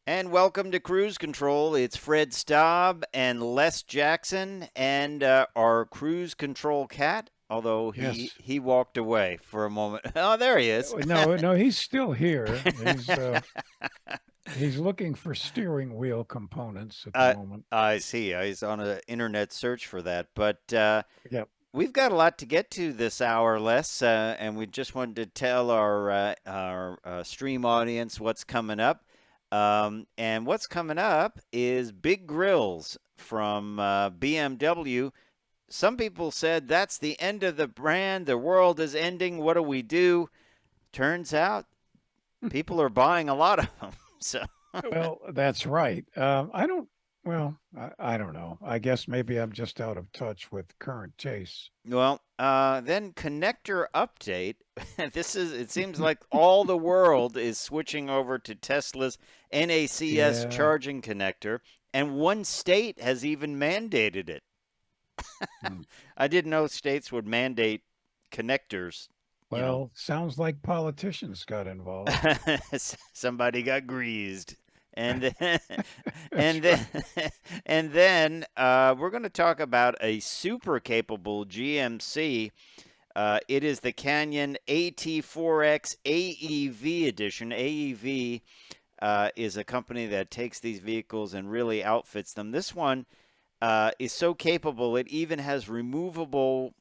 And welcome to Cruise Control. It's Fred Staab and Les Jackson and our Cruise Control cat, although he walked away for a moment. Oh, there he is. No, he's still here. He's looking for steering wheel components at the moment. I see. He's on an internet search for that. But Yep. we've got a lot to get to this hour, Les, and we just wanted to tell our stream audience what's coming up. And what's coming up is big grills from BMW. Some people said that's the end of the brand. The world is ending. What do we do? Turns out people are buying a lot of them. So Well, that's right. I don't know. I guess maybe I'm just out of touch with current tastes. Well, then connector update. It seems like all the world is switching over to Tesla's NACS charging connector, and one state has even mandated it. I didn't know states would mandate connectors. Well, sounds like politicians got involved. Somebody got greased. And then, we're going to talk about a super capable GMC. It is the Canyon AT4X AEV Edition. AEV is a company that takes these vehicles and really outfits them. This one is so capable, it even has removable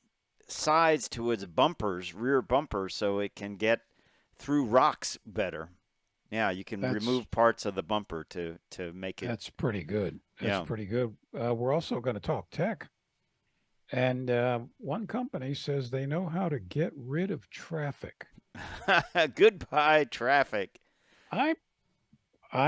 sides to its bumpers, rear bumpers, so it can get through rocks better. Yeah, you can remove parts of the bumper to make it. That's pretty good. That's pretty good. We're also going to talk tech. And one company says they know how to get rid of traffic. Goodbye, traffic. I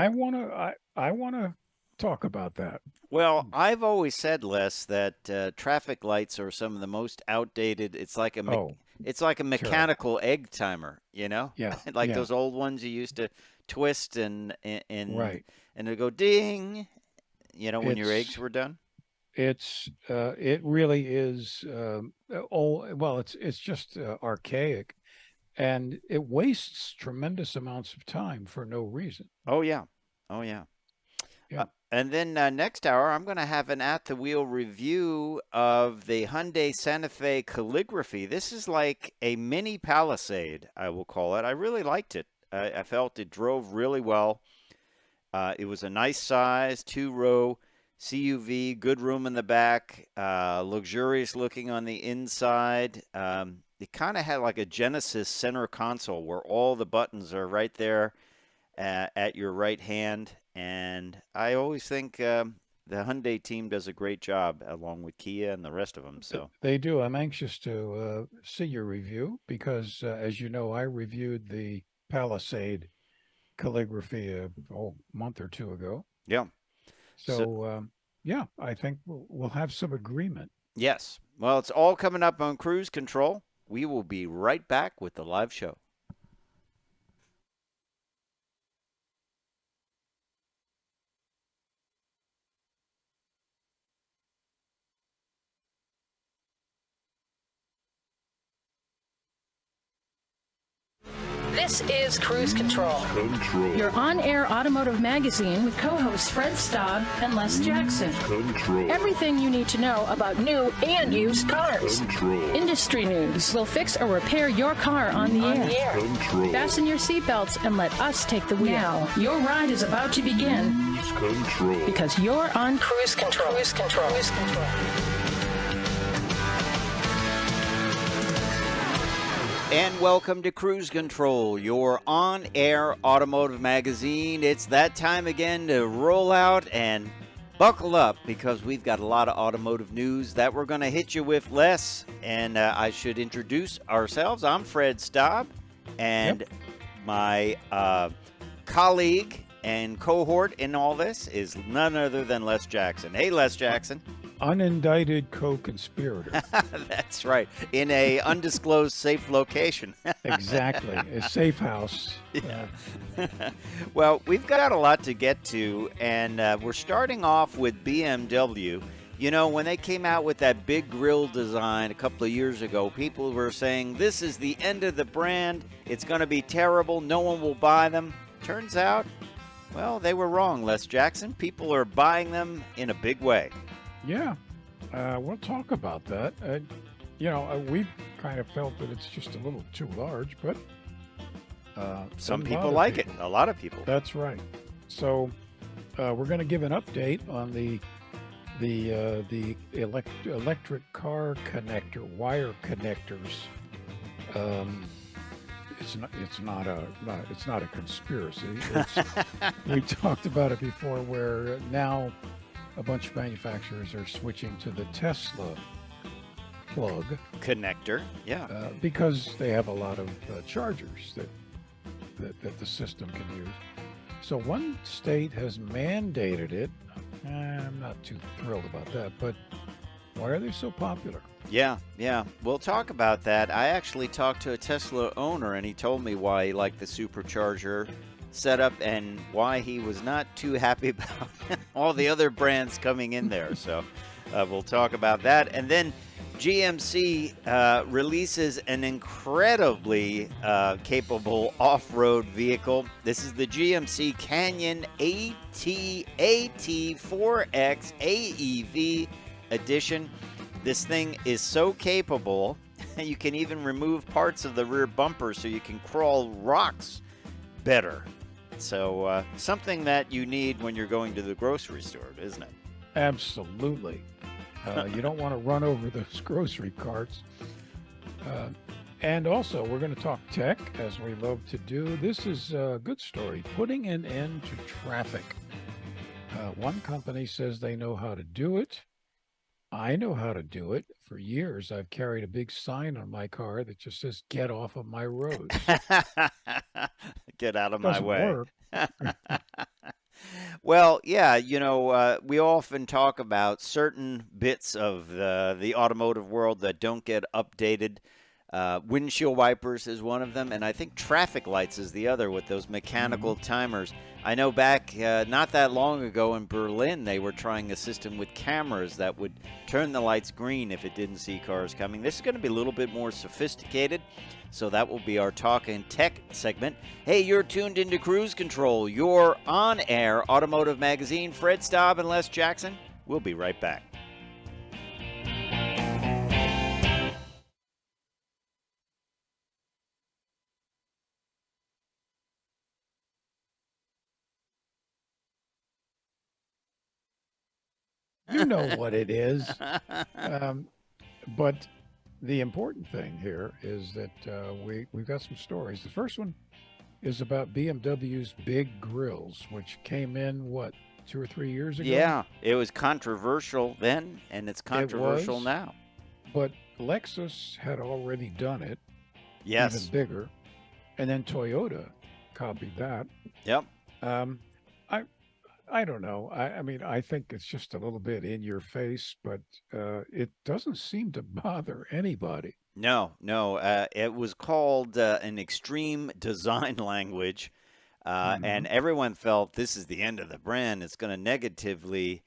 want to talk about that. Well, I've always said, Les, that traffic lights are some of the most outdated. It's like a mechanical egg timer, you know? Yeah. Like those old ones you used to twist and right. And it'd go ding, you know, when your eggs were done. It really is it's just archaic, and it wastes tremendous amounts of time for no reason. Oh yeah. And then next hour, I'm going to have an at-the-wheel review of the Hyundai Santa Fe Calligraphy. This is like a mini Palisade, I will call it. I really liked it. I felt it drove really well. It was a nice size, 2-row CUV, good room in the back, luxurious looking on the inside. It kind of had like a Genesis center console where all the buttons are right there at your right hand. And I always think the Hyundai team does a great job, along with Kia and the rest of them. So they do. I'm anxious to see your review because, as you know, I reviewed the Palisade Calligraphy a month or two ago. Yeah. So I think we'll have some agreement. Yes. Well, it's all coming up on Cruise Control. We will be right back with the live show. This is Cruise Control. Your on-air automotive magazine with co-hosts Fred Staab and Les Jackson. Everything you need to know about new and used cars. Industry news. We'll fix or repair your car on the air. Fasten your seatbelts and let us take the wheel. Now, your ride is about to begin. Because you're on Cruise Control. Cruise Control. Cruise Control. And welcome to Cruise Control, your on-air automotive magazine. It's that time again to roll out and buckle up because we've got a lot of automotive news that we're going to hit you with, Les. And I should introduce ourselves. I'm Fred Staab, and my colleague and cohort in all this is none other than Les Jackson. Hey, Les Jackson. Unindicted co-conspirator. That's right. In a undisclosed safe location. Exactly. A safe house. Yeah. Well, we've got a lot to get to, and we're starting off with BMW. You know, when they came out with that big grille design a couple of years ago, people were saying, this is the end of the brand. It's going to be terrible. No one will buy them. Turns out, Well, they were wrong, Les Jackson. People are buying them in a big way. Yeah, we'll talk about that. We've kind of felt that it's just a little too large, but some people like it. A lot of people. That's right. So we're going to give an update on the electric car connector, wire connectors. It's not a conspiracy. We talked about it before, where now a bunch of manufacturers are switching to the Tesla plug connector. Yeah, because they have a lot of chargers that the system can use. So one state has mandated it. I'm not too thrilled about that, but why are they so popular? Yeah. We'll talk about that. I actually talked to a Tesla owner, and he told me why he liked the Supercharger setup and why he was not too happy about all the other brands coming in there. So we'll talk about that. And then GMC releases an incredibly capable off-road vehicle. This is the GMC Canyon AT4X AEV Edition. This thing is so capable, you can even remove parts of the rear bumper so you can crawl rocks better. So something that you need when you're going to the grocery store, isn't it? Absolutely. You don't want to run over those grocery carts. And also, we're going to talk tech, as we love to do. This is a good story, putting an end to traffic. One company says they know how to do it. I know how to do it. For years, I've carried a big sign on my car that just says, "Get off of my road." Get out of my way. Work. Well, yeah, we often talk about certain bits of the automotive world that don't get updated. Windshield wipers is one of them, and I think traffic lights is the other, with those mechanical timers. I know back not that long ago in Berlin, they were trying a system with cameras that would turn the lights green if it didn't see cars coming. This is going to be a little bit more sophisticated, so that will be our Talk and Tech segment. Hey, you're tuned into Cruise Control, your on-air automotive magazine. Fred Staab and Les Jackson. We'll be right back. You know what it is. But the important thing here is that we've got some stories. The first one is about BMW's big grills, which came in, 2 or 3 years ago? Yeah, it was controversial then, and it's controversial now. But Lexus had already done it. Yes. Even bigger. And then Toyota copied that. Yep. I don't know. I mean, I think it's just a little bit in your face, but it doesn't seem to bother anybody. No. It was called an extreme design language, and everyone felt this is the end of the brand. It's going to negatively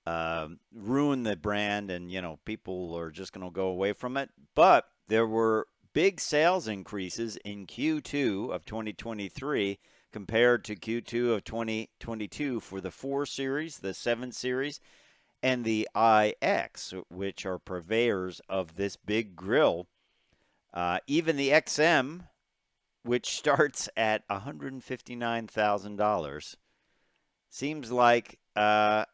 ruin the brand, and, people are just going to go away from it. But there were big sales increases in Q2 of 2023 compared to Q2 of 2022 for the 4 Series, the 7 Series, and the iX, which are purveyors of this big grill. Even the XM, which starts at $159,000, seems like I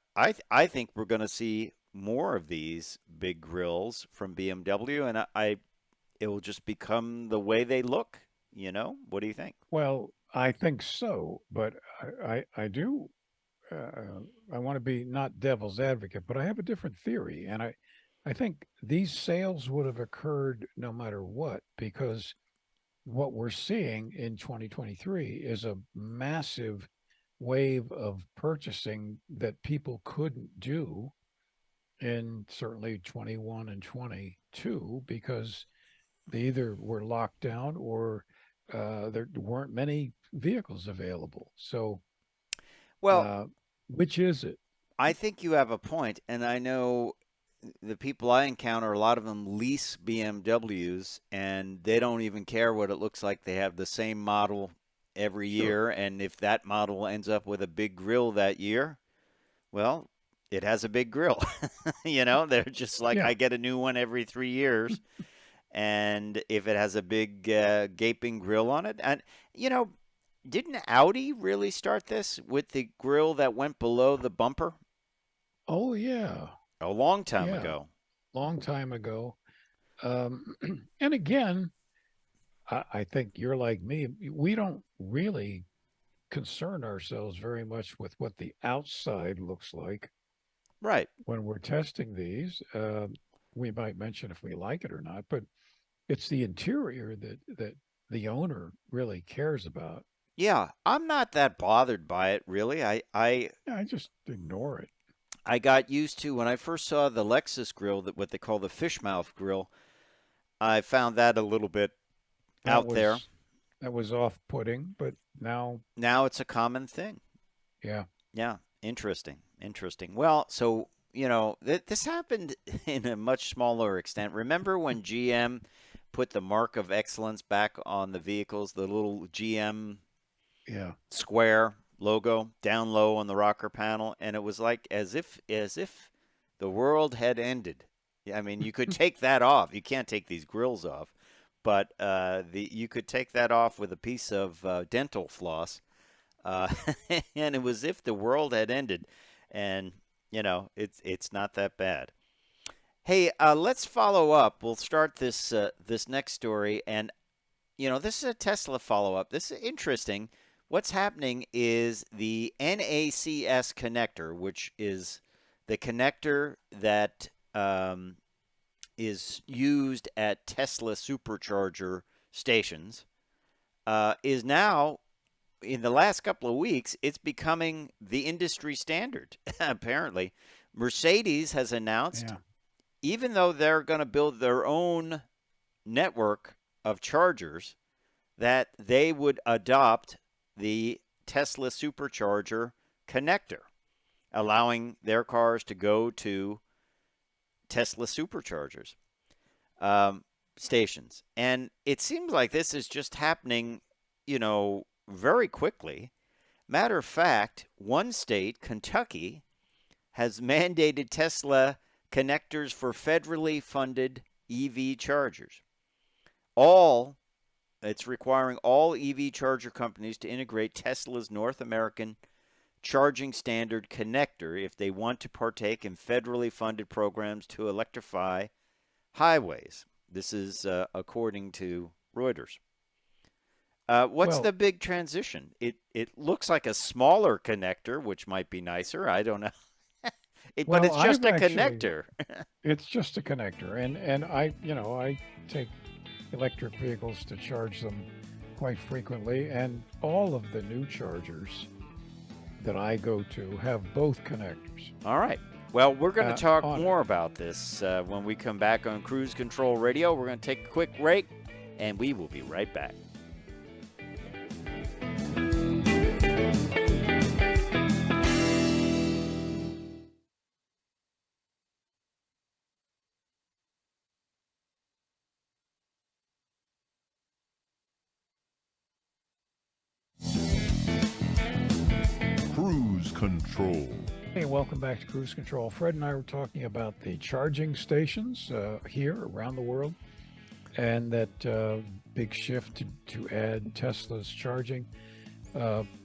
think we're going to see more of these big grills from BMW, and it will just become the way they look. What do you think? Well, I think so, but I do. I want to be not devil's advocate, but I have a different theory, and I think these sales would have occurred no matter what, because what we're seeing in 2023 is a massive wave of purchasing that people couldn't do in certainly 21 and 22, because they either were locked down or there weren't many vehicles available. So, which is it? I think you have a point, and I know the people I encounter, a lot of them lease BMWs, and they don't even care what it looks like. They have the same model every Sure. year, and if that model ends up with a big grill that year, well, it has a big grill. They're just like, Yeah. I get a new one every 3 years. And if it has a big gaping grill on it, and didn't Audi really start this with the grill that went below the bumper Oh, yeah. a long time Yeah. ago? Long time ago. And again, I think you're like me. We don't really concern ourselves very much with what the outside looks like Right. when we're testing these. We might mention if we like it or not, but it's the interior that the owner really cares about. Yeah, I'm not that bothered by it, really. Yeah, I just ignore it. I got used to when I first saw the Lexus grill, that what they call the fish mouth grill. I found that a little bit out there. That was off-putting, but now It's a common thing. yeah. Yeah, interesting. Well, so, this happened in a much smaller extent. Remember when GM put the mark of excellence back on the vehicles, the little GM square logo down low on the rocker panel, and it was like as if the world had ended. I mean, you could take that off. You can't take these grills off, but you could take that off with a piece of dental floss, and it was as if the world had ended. And it's not that bad. Hey, let's follow up. We'll start this next story, and this is a Tesla follow-up. This is interesting. What's happening is the NACS connector, which is the connector that is used at Tesla Supercharger stations, is now, in the last couple of weeks, it's becoming the industry standard, apparently. Mercedes has announced, even though they're going to build their own network of chargers, that they would adopt the Tesla Supercharger connector, allowing their cars to go to Tesla Superchargers stations. And it seems like this is just happening, very quickly. Matter of fact, one state, Kentucky, has mandated Tesla connectors for federally funded EV chargers. It's requiring all EV charger companies to integrate Tesla's North American charging standard connector if they want to partake in federally funded programs to electrify highways. This is according to Reuters. What's the big transition? It looks like a smaller connector, which might be nicer. I don't know. But it's just a connector. It's just a connector, and I take electric vehicles to charge them quite frequently, and all of the new chargers that I go to have both connectors. All right. Well, we're going to talk more about this when we come back on Cruise Control Radio. We're going to take a quick break, and we will be right back. Cruise Control. Hey, welcome back to Cruise Control. Fred and I were talking about the charging stations here around the world, and that big shift to add Tesla's charging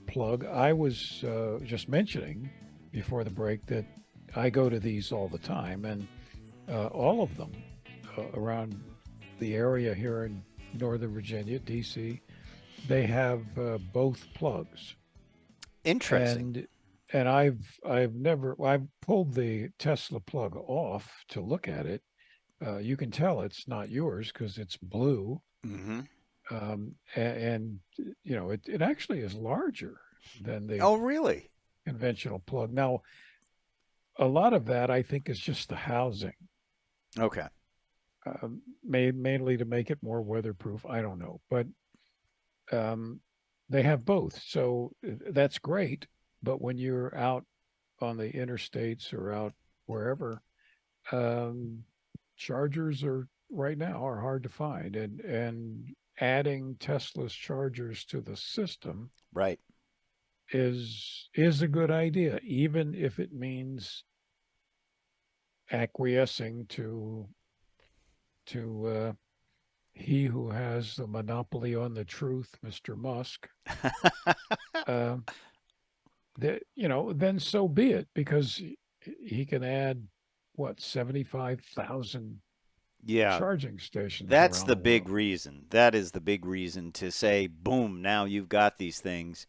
plug. I was just mentioning before the break that I go to these all the time, and all of them around the area here in Northern Virginia, DC, they have both plugs. Interesting. And I've pulled the Tesla plug off to look at it. You can tell it's not yours because it's blue. Mm-hmm. And it actually is larger than the really? conventional plug. Now, a lot of that I think is just the housing. Okay. Mainly to make it more weatherproof. I don't know, but they have both, so that's great. But when you're out on the interstates or out wherever, chargers are right now hard to find, and adding Tesla's chargers to the system Right. is a good idea, even if it means acquiescing to he who has the monopoly on the truth, Mr. Musk. Then so be it, because he can add what, 75,000 charging stations. That's the world. big reason. That is the big reason to say, boom, now you've got these things.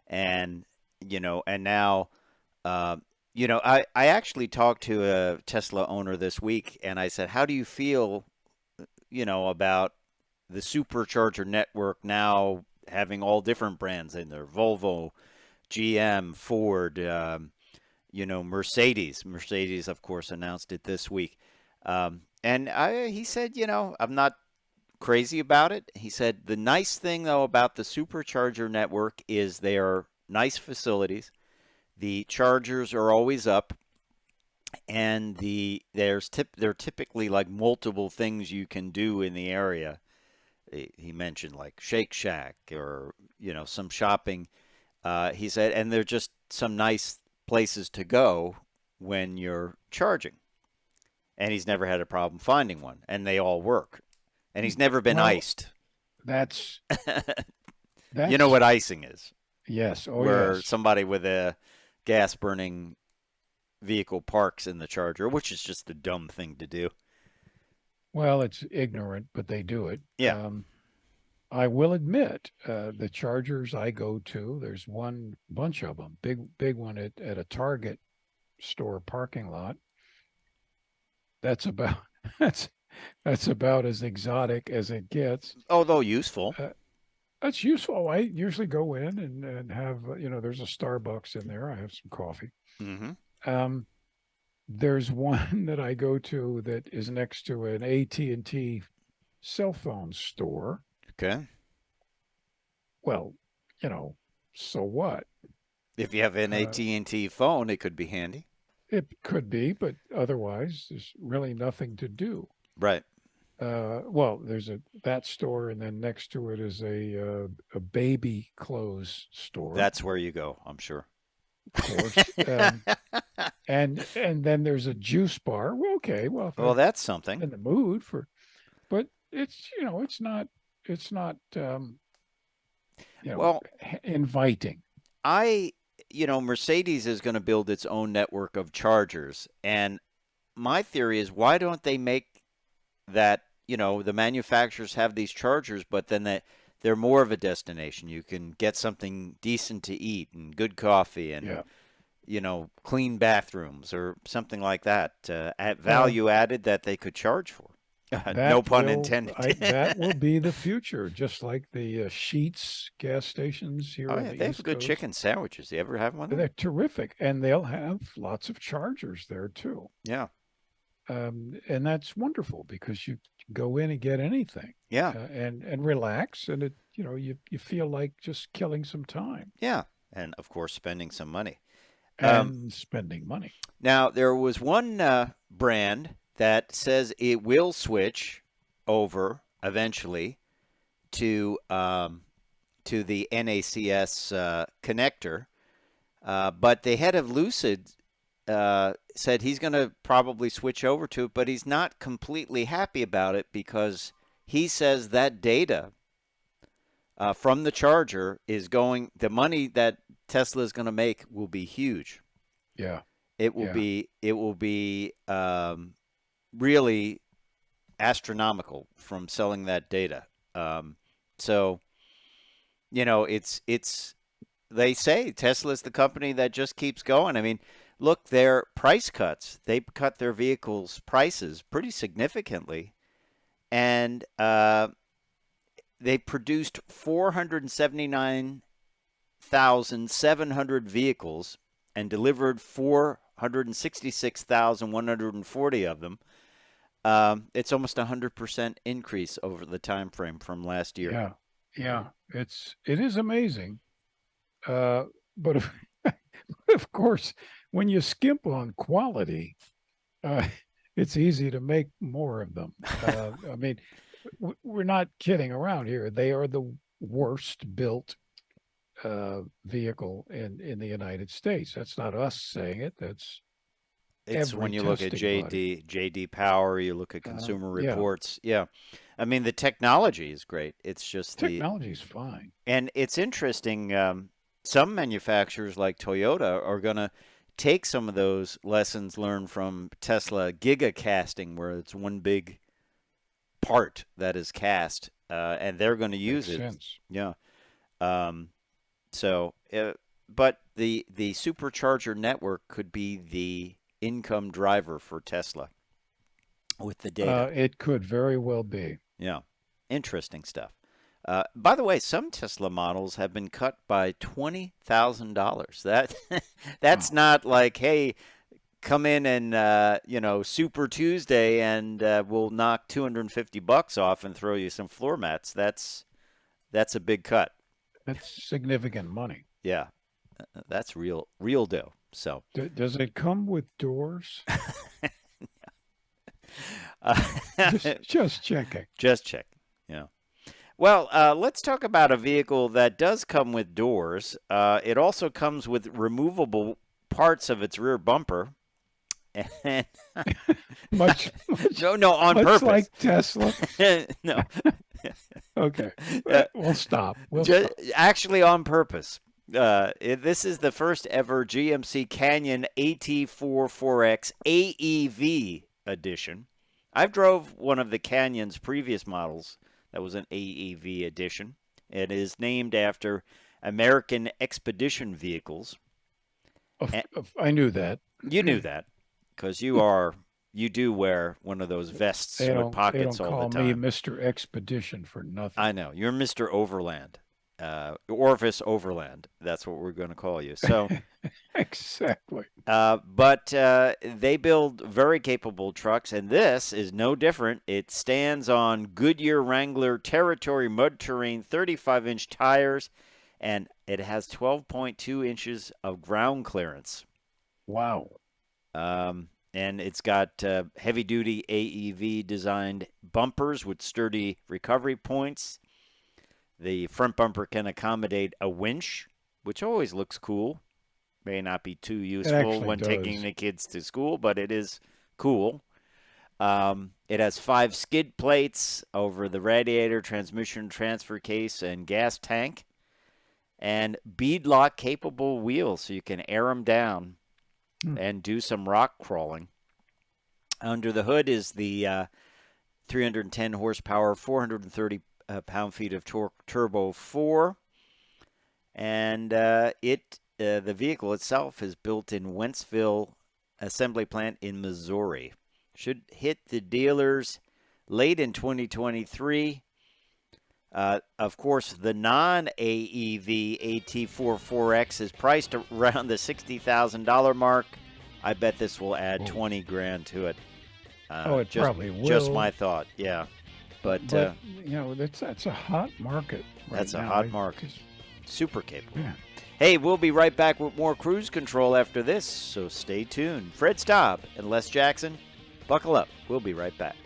And, and now, I actually talked to a Tesla owner this week, and I said, how do you feel, about the supercharger network now having all different brands in there? Volvo, GM, Ford, Mercedes. Mercedes, of course, announced it this week. And he said, I'm not crazy about it. He said, the nice thing, though, about the supercharger network is they are nice facilities. The chargers are always up. And they're typically like multiple things you can do in the area. He mentioned like Shake Shack or, some shopping. He said, and they're just some nice places to go when you're charging. And he's never had a problem finding one, and they all work. And he's never been iced. That's you know what icing is? Yes. Oh, where yes. somebody with a gas-burning vehicle parks in the charger, which is just a dumb thing to do. Well, it's ignorant, but they do it. Yeah. I will admit, the chargers I go to, there's one bunch of them, big one at a Target store parking lot. That's about that's about as exotic as it gets. Although useful. That's useful. I usually go in and have, there's a Starbucks in there. I have some coffee. Mm-hmm. There's one that I go to that is next to an AT&T cell phone store. Okay. Well, so what? If you have an AT&T phone, it could be handy. It could be, but otherwise, there's really nothing to do. Right. Well, there's that store, and then next to it is a baby clothes store. That's where you go, I'm sure. Of course. And then there's a juice bar. Well, okay. Well, that's something. In the mood for, but it's it's not inviting. Mercedes is going to build its own network of chargers, and my theory is, why don't they make that? The manufacturers have these chargers, but then they're more of a destination. You can get something decent to eat and good coffee and, clean bathrooms or something like that. At value added that they could charge for. No pun intended. That will be the future, just like the Sheetz gas stations here. Oh, yeah, they have good chicken sandwiches. You ever have one? They're terrific, and they'll have lots of chargers there too. Yeah. And that's wonderful because you go in and get anything. Yeah. And relax, and you feel like just killing some time. Yeah, and of course spending some money. Spending money. Now there was one brand that says it will switch over eventually to the NACS connector, but the head of Lucid said he's going to probably switch over to it, but he's not completely happy about it because he says that data from the charger is going, the money that Tesla is going to make will be huge. Yeah. It will be really astronomical from selling that data. So, it's they say Tesla's the company that just keeps going. I mean, look, their price cuts, they cut their vehicles' prices pretty significantly. And they produced 479,700 vehicles and delivered 466,140 of them. It's almost 100% increase over the time frame from last year. Yeah. It is amazing. But of course, when you skimp on quality, it's easy to make more of them. I mean, we're not kidding around here. They are the worst built vehicle in the United States. That's not us saying it. That's It's every when you look at testing body. JD Power, you look at Consumer Yeah, Reports. Yeah. I mean, the technology is great. It's just technology is fine. and it's interesting. Some manufacturers like Toyota are going to take some of those lessons learned from Tesla giga casting, where it's one big part that is cast, and they're going to use Makes it. sense. Yeah. Um, so, but the supercharger network could be the income driver for Tesla with the data. It could very well be. Yeah, interesting stuff. By the way, some Tesla models have been cut by $20,000. That's not like, hey, come in and Super Tuesday and we'll knock $250 off and throw you some floor mats. That's a big cut. That's significant money. Yeah, that's real dough. So Does it come with doors? Just checking. Just checking. Yeah. Well, let's talk about a vehicle that does come with doors. It also comes with removable parts of its rear bumper. And much no, on much purpose. like Tesla. No. Okay. We'll stop. Actually, on purpose. This is the first ever GMC Canyon AT4X AEV Edition. I've drove one of the Canyon's previous models. That was an AEV edition. It is named after American Expedition vehicles. I knew that. You knew that because you do wear one of those vests with pockets all the time. They don't call me Mr. Expedition for nothing. I know. You're Mr. Overland. Orvis Overland. That's what we're going to call you. So exactly. But they build very capable trucks, and this is no different. It stands on Goodyear Wrangler Territory mud terrain 35-inch tires, and it has 12.2 inches of ground clearance. Wow. And it's got heavy-duty AEV-designed bumpers with sturdy recovery points. The front bumper can accommodate a winch, which always looks cool. May not be too useful when taking the kids to school, but it is cool. It has 5 skid plates over the radiator, transmission transfer case, and gas tank. And beadlock capable wheels, so you can air them down and do some rock crawling. Under the hood is the 310 horsepower, 430 pound-feet of torque Turbo 4. And the vehicle itself is built in Wentzville Assembly Plant in Missouri. Should hit the dealers late in 2023. Of course, the non-AEV AT4X is priced around the $60,000 mark. I bet this will add $20,000 to it. It probably will. Just my thought, yeah. But that's a hot market right that's now. A hot market. Super capable. Yeah. Hey, we'll be right back with more cruise control after this, so stay tuned. Fred Staab and Les Jackson, buckle up. We'll be right back.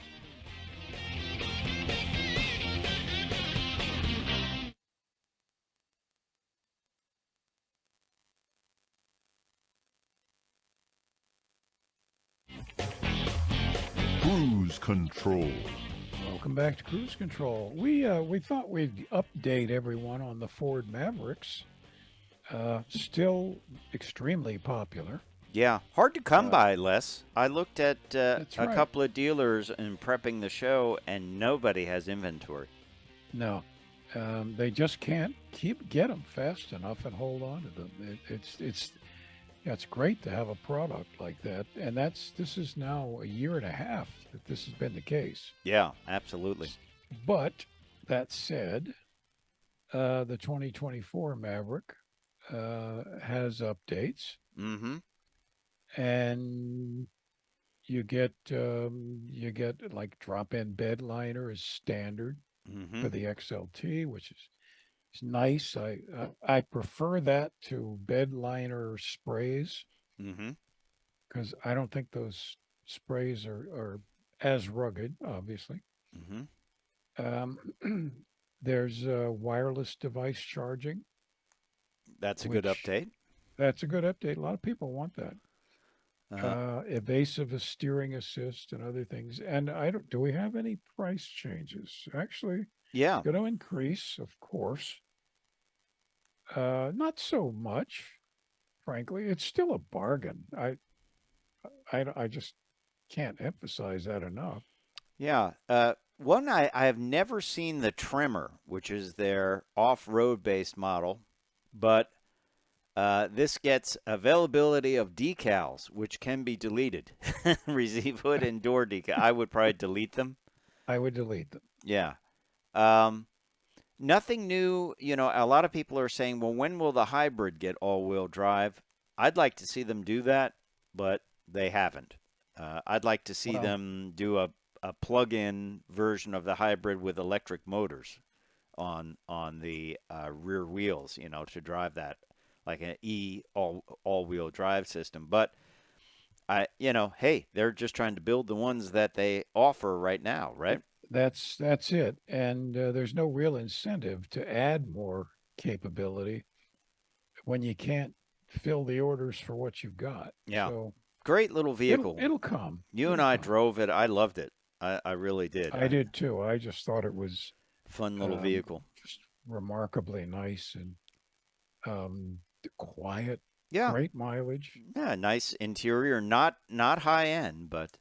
Cruise Control. Welcome back to Cruise Control. We thought we'd update everyone on the Ford Mavericks. Still extremely popular. Yeah, hard to come by, Les. I looked at a right. couple of dealers in prepping the show, and nobody has inventory. No, they just can't get them fast enough and hold on to them. It's great to have a product like that, and this is now a year and a half that this has been the case. Yeah, absolutely. But that said, the 2024 Maverick has updates, and you get like drop-in bed liner is standard for the XLT, which is nice. I prefer that to bed liner sprays because I don't think those sprays are as rugged, obviously. Um, there's wireless device charging, That's a good which update. that's a good update. A lot of people want that. Uh, Evasive steering assist and other things. And I don't, do we have any price changes? Actually, yeah. it's going to increase, of course. Not so much, frankly. It's still a bargain. I just can't emphasize that enough. Yeah. One, I have never seen the Tremor, which is their off-road based model, but this gets availability of decals, which can be deleted. Receive hood and door decal. I would probably delete them. I would delete them. Yeah. Nothing new. You know, a lot of people are saying, well, when will the hybrid get all-wheel drive? I'd like to see them do that, but they haven't. I'd like to see them do a plug-in version of the hybrid with electric motors on the rear wheels, you know, to drive that, like an all-wheel drive system. But you know, hey, they're just trying to build the ones that they offer right now, right? That's it. And there's no real incentive to add more capability when you can't fill the orders for what you've got. Yeah. So great little vehicle. it'll come. You and I drove it. I loved it. I really did. I did too. I just thought it was fun little vehicle. Just remarkably nice and quiet. Yeah. Great mileage. Yeah, nice interior, not high end, but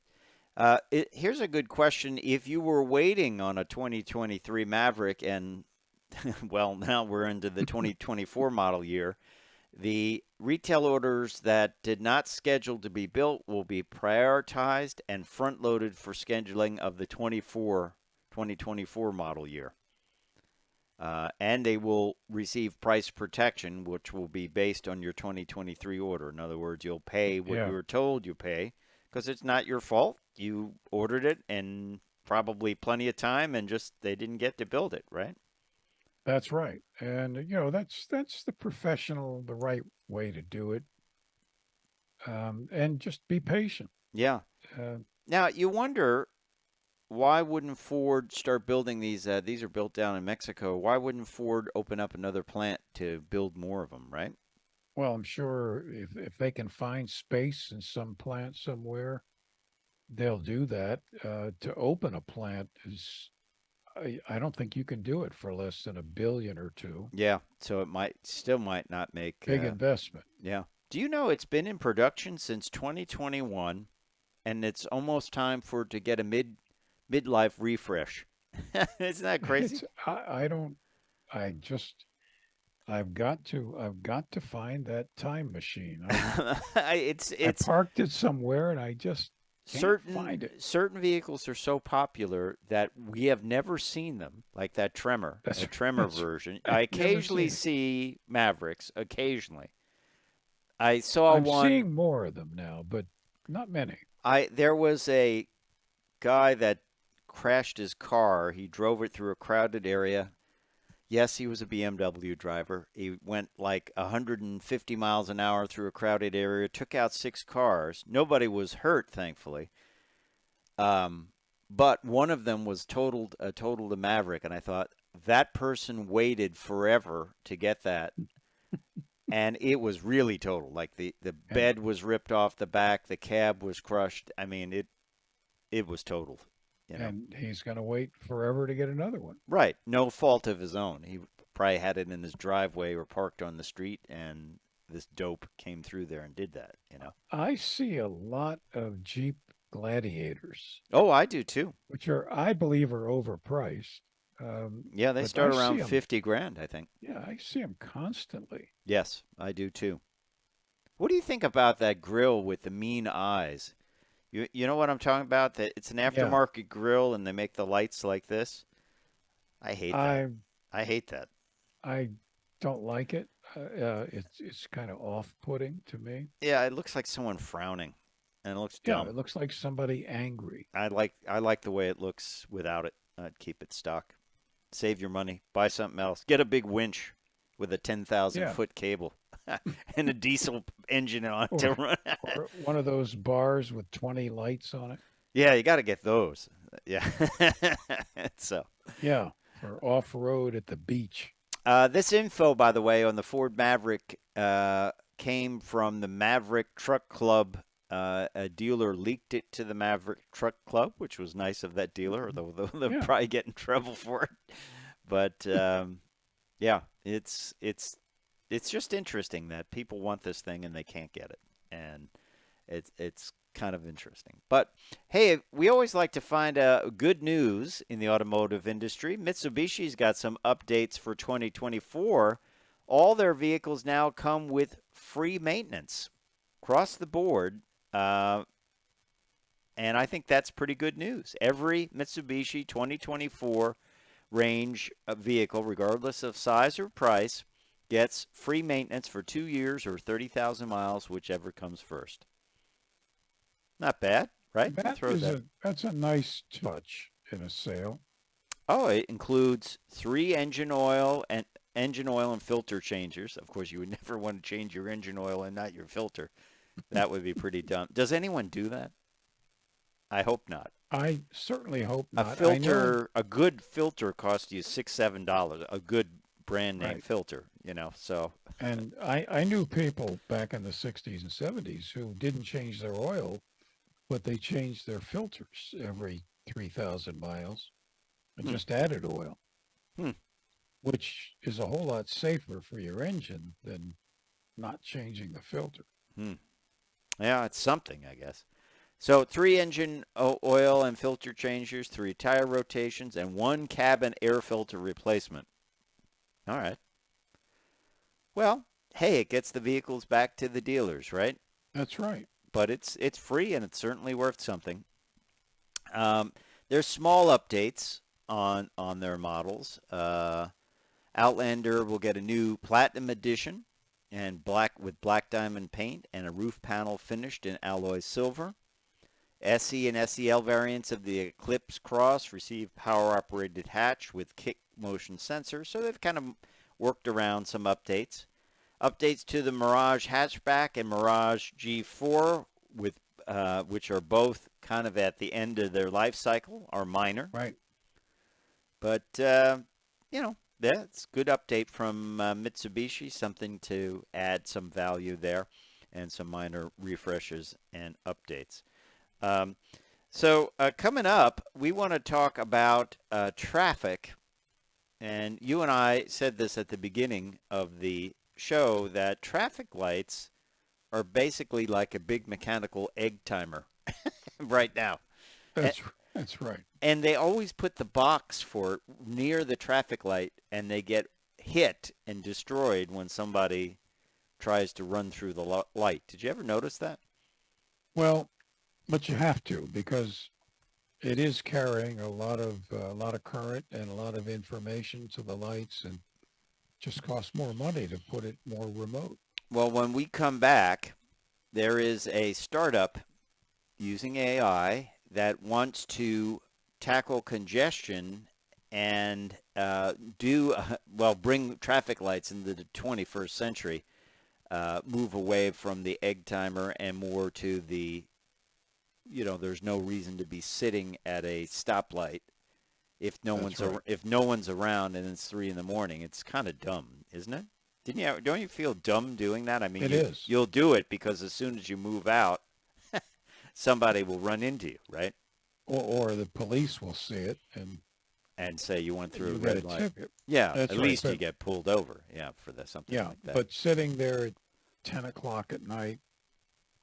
here's a good question. If you were waiting on a 2023 Maverick and, well, now we're into the 2024 model year, the retail orders that did not schedule to be built will be prioritized and front-loaded for scheduling of the 2024 model year. And they will receive price protection, which will be based on your 2023 order. In other words, you'll pay what you were told you pay, because it's not your fault. You ordered it and probably plenty of time, and just they didn't get to build it, right? That's right. And you know, that's the right way to do it. And just be patient. Yeah. Now you wonder, why wouldn't Ford start building these? These are built down in Mexico. Why wouldn't Ford open up another plant to build more of them, right? Well, I'm sure if they can find space in some plant somewhere, they'll do that. To open a plant is, I don't think you can do it for less than $1 billion or $2 billion. Yeah, so it might not make big investment. Yeah. Do you know it's been in production since 2021, and it's almost time for it to get a midlife refresh? Isn't that crazy? I've got to find that time machine. I parked it somewhere and I just can't find it. Certain vehicles are so popular that we have never seen them, like that Tremor, version. I occasionally see Mavericks, occasionally. I saw I'm one. seeing more of them now, but not many. There was a guy that crashed his car. He drove it through a crowded area. Yes, he was a BMW driver. He went like 150 miles an hour through a crowded area, took out 6 cars. Nobody was hurt, thankfully. But one of them was totaled a Maverick, and I thought, that person waited forever to get that. And it was really totaled. Like the bed was ripped off the back, the cab was crushed. I mean, it was totaled. You know? And he's going to wait forever to get another one. Right. No fault of his own. He probably had it in his driveway or parked on the street, and this dope came through there and did that, you know. I see a lot of Jeep Gladiators. Oh, I do too. Which I believe are overpriced. Yeah, they start around 50 grand, I think. Yeah, I see them constantly. Yes, I do too. What do you think about that grill with the mean eyes? You know what I'm talking about? That it's an aftermarket grill, and they make the lights like this. I hate that. I hate that. I don't like it. It's kind of off-putting to me. Yeah, it looks like someone frowning, and it looks dumb. Yeah, it looks like somebody angry. I like the way it looks without it. I'd keep it stock. Save your money. Buy something else. Get a big winch with a 10,000-foot cable and a diesel engine on it to run. Or one of those bars with 20 lights on it. Yeah, you got to get those. Yeah. So. Yeah, for off-road at the beach. This info, by the way, on the Ford Maverick came from the Maverick Truck Club. A dealer leaked it to the Maverick Truck Club, which was nice of that dealer, although they'll probably get in trouble for it. But yeah, it's just interesting that people want this thing and they can't get it, and it's kind of interesting. But hey, we always like to find good news in the automotive industry. Mitsubishi's got some updates for 2024. All their vehicles now come with free maintenance across the board. And I think that's pretty good news. Every Mitsubishi 2024 range vehicle, regardless of size or price, gets free maintenance for 2 years or 30,000 miles, whichever comes first. Not bad, right? That's a nice touch in a sale. Oh, it includes 3 engine oil and filter changers. Of course, you would never want to change your engine oil and not your filter. That would be pretty dumb. Does anyone do that? I hope not. I certainly hope not. A good filter costs you $6-7. A good brand name filter, so. And I knew people back in the 60s and 70s who didn't change their oil, but they changed their filters every 3,000 miles and just added oil, which is a whole lot safer for your engine than not changing the filter. Yeah, it's something, I guess. So 3 engine oil and filter changers, 3 tire rotations, and 1 cabin air filter replacement. All right. Well, hey, it gets the vehicles back to the dealers, right? That's right. But it's free, and it's certainly worth something. There's small updates on their models. Outlander will get a new Platinum Edition and black diamond paint and a roof panel finished in alloy silver. SE and SEL variants of the Eclipse Cross receive power-operated hatch with kick motion sensor, so they've kind of worked around some updates. Updates to the Mirage hatchback and Mirage G4, which are both kind of at the end of their life cycle, are minor. Right. But, that's a good update from Mitsubishi, something to add some value there, and some minor refreshes and updates. So coming up, we want to talk about traffic. And you and I said this at the beginning of the show, that traffic lights are basically like a big mechanical egg timer right now. That's right. And they always put the box for it near the traffic light, and they get hit and destroyed when somebody tries to run through the light. Did you ever notice that? Well, but you have to, because it is carrying a lot of current and a lot of information to the lights, and just costs more money to put it more remote. Well, when we come back, there is a startup using AI that wants to tackle congestion and bring traffic lights into the 21st century, move away from the egg timer and more to the, there's no reason to be sitting at a stoplight if no one's around and it's 3 a.m. It's kind of dumb, isn't it? Don't you feel dumb doing that? I mean, it is. You'll do it because as soon as you move out, somebody will run into you, right? Or the police will see it and say you went through a you red get a light. ticket. Yeah, That's at right, least you get pulled over. Yeah, for something like that. But sitting there at 10 o'clock at night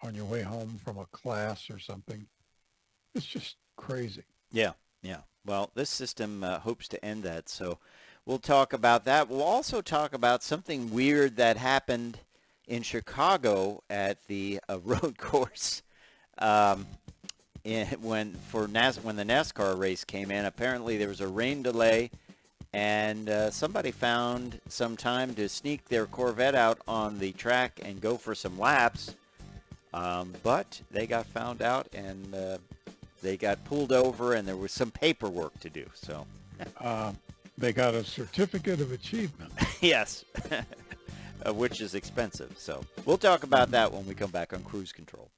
on your way home from a class or something, it's just crazy. Yeah. Well, this system hopes to end that, so we'll talk about that. We'll also talk about something weird that happened in Chicago at the road course when the NASCAR race came in. Apparently there was a rain delay, and somebody found some time to sneak their Corvette out on the track and go for some laps, but they got found out, and they got pulled over, and there was some paperwork to do. So they got a certificate of achievement. Yes, which is expensive. So we'll talk about that when we come back on Cruise Control.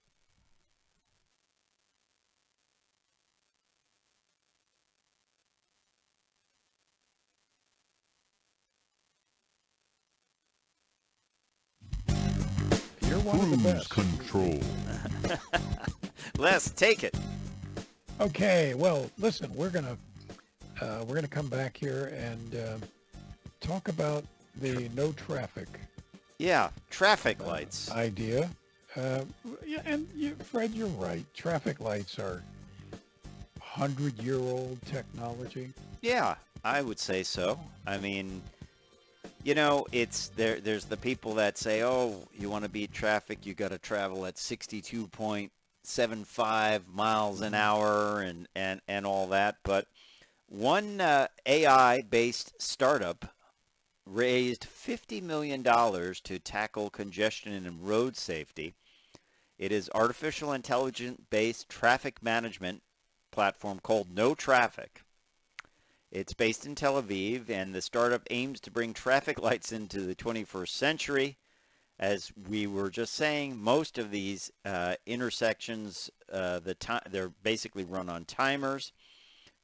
You're one of the Cruise best. control. Les, take it. Okay, well, listen, we're gonna come back here and talk about the no traffic Yeah, traffic lights. idea. Yeah, and Fred, you're right. Traffic lights are 100-year-old technology. Yeah, I would say so. I mean, you know, it's there's the people that say, "Oh, you want to beat traffic, you got to travel at 62.75 miles an hour and all that." But one AI-based startup raised $50 million to tackle congestion and road safety. It is artificial intelligence-based traffic management platform called No Traffic. It's based in Tel Aviv, and the startup aims to bring traffic lights into the 21st century. As we were just saying, most of these intersections, they're basically run on timers,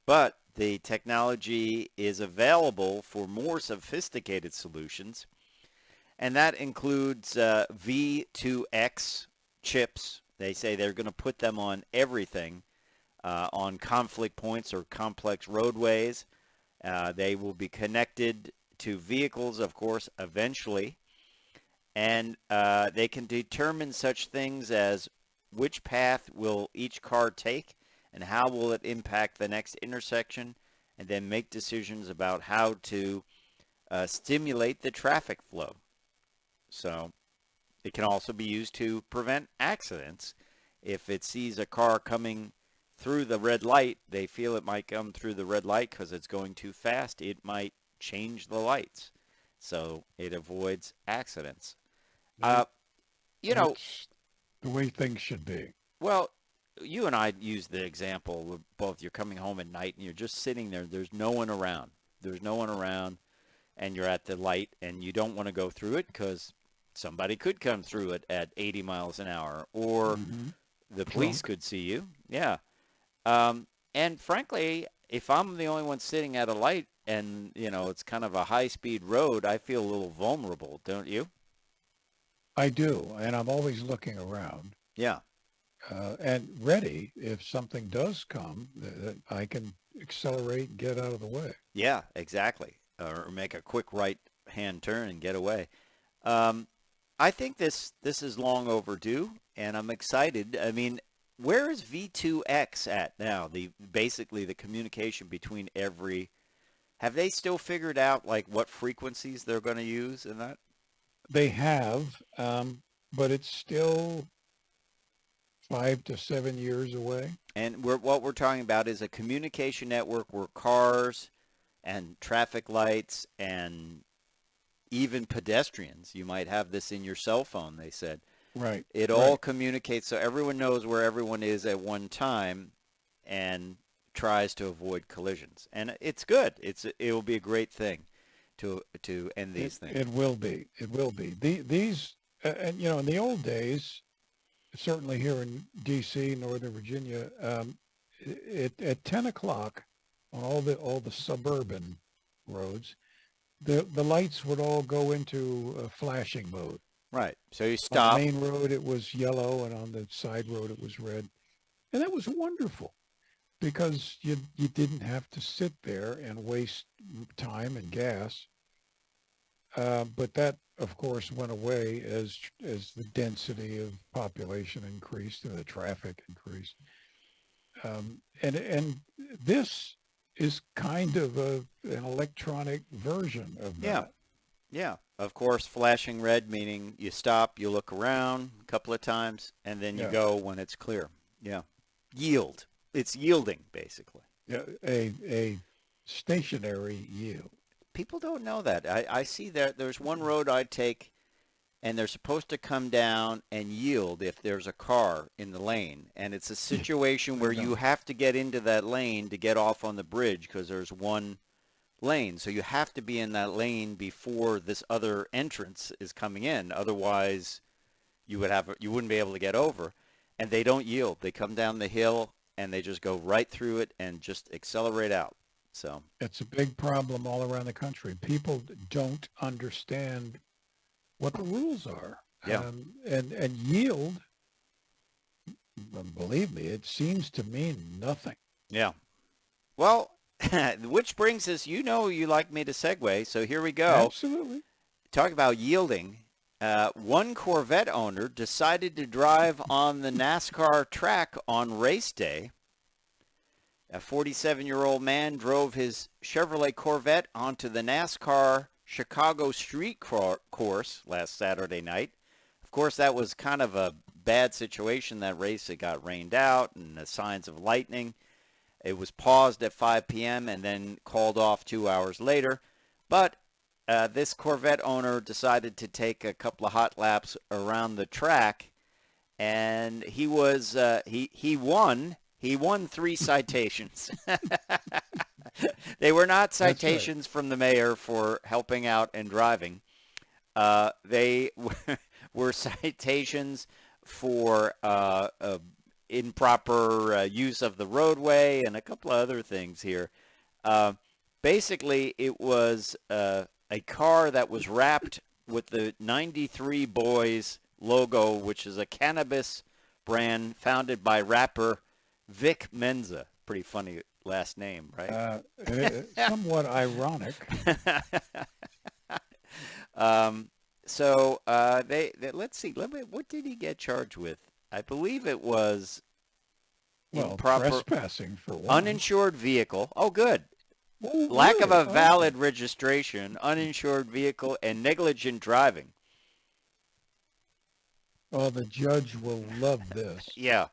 but the technology is available for more sophisticated solutions, and that includes V2X chips. They say they're going to put them on everything, on conflict points or complex roadways. They will be connected to vehicles, of course, eventually, and they can determine such things as which path will each car take and how will it impact the next intersection, and then make decisions about how to stimulate the traffic flow. So it can also be used to prevent accidents. If it sees a car coming through the red light, they feel it might come through the red light because it's going too fast, it might change the lights so it avoids accidents. You know, That's the way things should be. well, you and I use the example of both you're coming home at night and you're just sitting there. There's no one around. There's no one around, and you're at the light, and you don't want to go through it because somebody could come through it at 80 miles an hour, or the police could see you. Yeah. And frankly, if I'm the only one sitting at a light and, you know, it's kind of a high-speed road, I feel a little vulnerable, don't you? I do, and I'm always looking around. Yeah. And ready if something does come, that I can accelerate and get out of the way. Yeah, exactly. Or make a quick right-hand turn and get away. I think this is long overdue, and I'm excited. I mean, where is V2X at now? Basically the communication between every. Have they still figured out like what frequencies they're going to use in that? They have, but it's still 5 to 7 years away. And what we're talking about is a communication network where cars and traffic lights and even pedestrians, you might have this in your cell phone, they said. Right. It all communicates so everyone knows where everyone is at one time and tries to avoid collisions. And it's good. It will be a great thing to end these things. It will be. It will be. These, and you know, in the old days, certainly here in D.C., Northern Virginia, at 10 o'clock on all the suburban roads, the lights would all go into flashing mode. Right. So you stop. On the main road, it was yellow, and on the side road, it was red. And that was wonderful because you didn't have to sit there and waste time and gas. But that, of course, went away as the density of population increased and the traffic increased. And this is kind of an electronic version of that. Yeah. Yeah. Of course, flashing red meaning you stop, you look around a couple of times, and then you go when it's clear. Yeah. Yield. It's yielding, basically. Yeah, a stationary yield. People don't know that. I see there's one road I take, and they're supposed to come down and yield if there's a car in the lane. And it's a situation where you have to get into that lane to get off on the bridge because there's one lane. So you have to be in that lane before this other entrance is coming in. Otherwise, you wouldn't be able to get over. And they don't yield. They come down the hill, and they just go right through it and just accelerate out. So it's a big problem all around the country. People don't understand what the rules are. Yeah. And yield, believe me, it seems to mean nothing. Yeah. Well, which brings us, you like me to segue, so here we go. Absolutely. Talk about yielding. One Corvette owner decided to drive on the NASCAR track on race day. A 47-year-old man drove his Chevrolet Corvette onto the NASCAR Chicago Street course last Saturday night. Of course, that was kind of a bad situation, that race. It got rained out and the signs of lightning. It was paused at 5 p.m. and then called off 2 hours later. But this Corvette owner decided to take a couple of hot laps around the track, and he was he won 3 citations. They were not citations from the mayor for helping out and driving. They were citations for improper use of the roadway and a couple of other things here. Basically, it was a car that was wrapped with the 93 Boys logo, which is a cannabis brand founded by rapper Vic Mensa. Pretty funny last name, right? Somewhat ironic. So let's see. What did he get charged with? I believe it was improper trespassing for one. Uninsured vehicle. Oh, good. Oh, Lack of a really? valid registration, uninsured vehicle, and negligent driving. Oh, the judge will love this. Yeah.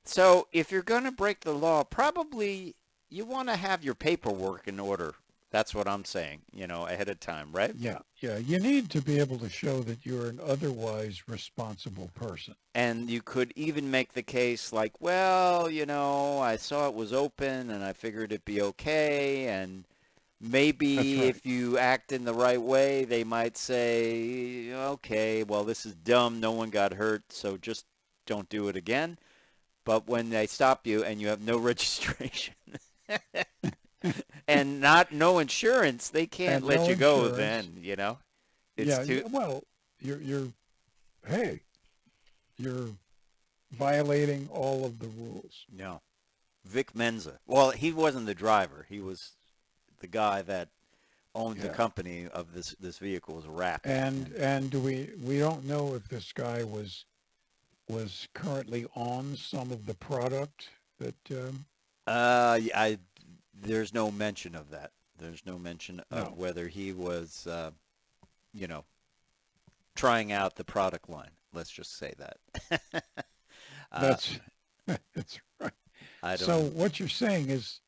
So if you're going to break the law, probably you want to have your paperwork in order. That's what I'm saying, ahead of time, right? Yeah. You need to be able to show that you're an otherwise responsible person. And you could even make the case like, well, I saw it was open and I figured it'd be okay. And maybe That's right. if you act in the right way, they might say, okay, well, this is dumb. No one got hurt, so just don't do it again. But when they stop you and you have no registration and no insurance, they can't let you go then, It's well, you're violating all of the rules. No. Vic Mensa. Well, he wasn't the driver. He was the guy that owned the company of this vehicle, was wrapped. And we don't know if this guy was currently on some of the product that there's no mention of that. There's no mention of whether he was trying out the product line. Let's just say that. That's right. So what you're saying is,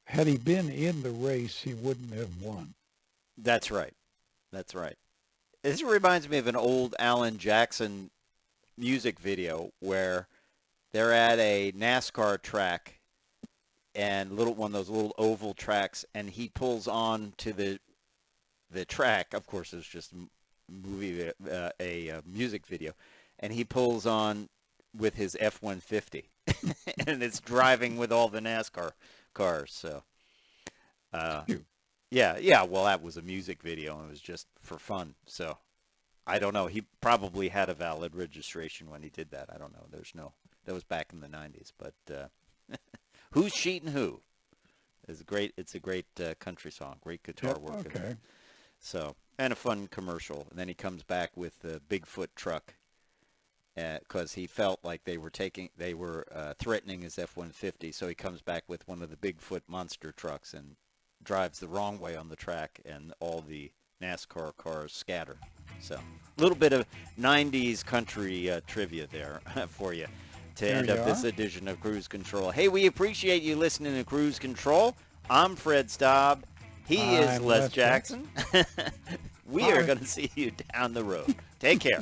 had he been in the race, he wouldn't have won. That's right. That's right. This reminds me of an old Alan Jackson music video where they're at a NASCAR track, and one of those little oval tracks, and he pulls on to the track. Of course, it's just a music video, and he pulls on with his F-150, and it's driving with all the NASCAR cars. So, yeah. Well, that was a music video, and it was just for fun. So, I don't know. He probably had a valid registration when he did that. I don't know. That was back in the 90s. But who's cheating who? It's a great country song. Great guitar work. Okay. So, and a fun commercial. And then he comes back with the Bigfoot truck because he felt like they were threatening his F-150. So he comes back with one of the Bigfoot monster trucks and drives the wrong way on the track, and all the NASCAR cars scatter. So a little bit of 90s country trivia there for you to end up this edition of Cruise Control. Hey, we appreciate you listening to Cruise Control. I'm Fred Staab. He is Les Jackson. We are going to see you down the road. Take care.